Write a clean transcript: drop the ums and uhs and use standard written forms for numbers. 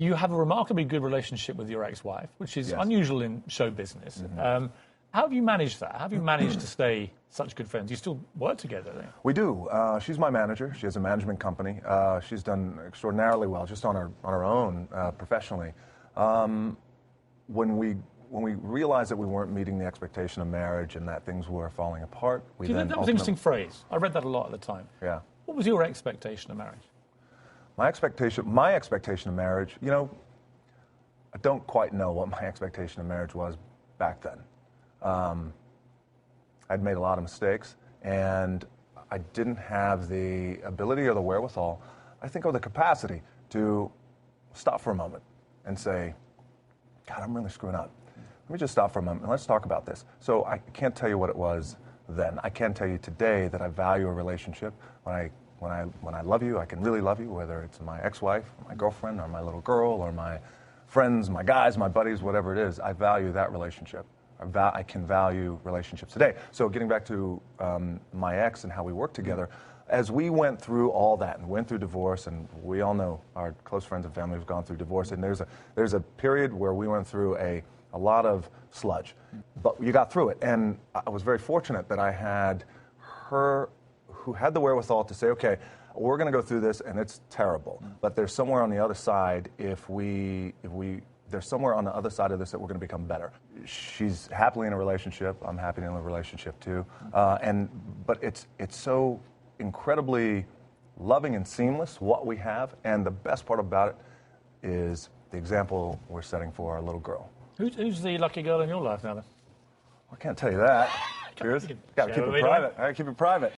You have a remarkably good relationship with your ex-wife, which is unusual in show business. How have you managed that? How have you managed to stay such good friends? You still work together, don't you? We do. She's my manager. She has a management company. She's done extraordinarily well, just on her own, professionally. When we realized that we weren't meeting the expectation of marriage and that things were falling apart, that was an interesting phrase. I read that a lot at the time. Yeah. What was your expectation of marriage? My expectation of marriage, you know, I don't quite know what my expectation of marriage was back then. I'd made a lot of mistakes, and I didn't have the ability or the wherewithal, I think, or the capacity to stop for a moment and say, God, I'm really screwing up. Let me just stop for a moment and let's talk about this. So I can't tell you what it was then. I can tell you today that I value a relationship. When I love you, I can really love you, whether it's my ex-wife, or my girlfriend, or my little girl, or my friends, my guys, my buddies, whatever it is. I value that relationship. I can value relationships today. So getting back to my ex and how we worked together, as we went through all that and went through divorce, and we all know our close friends and family have gone through divorce, and there's a period where we went through a lot of sludge, but you got through it. And I was very fortunate that I had her who had the wherewithal to say, okay, we're going to go through this and it's terrible, but there's somewhere on the other side there's somewhere on the other side of this that we're going to become better. She's happily in a relationship. I'm happy in a relationship too. But it's so incredibly loving and seamless what we have. And the best part about it is the example we're setting for our little girl. Who's the lucky girl in your life now then? I can't tell you that. Cheers. Got to keep it private. I keep it private.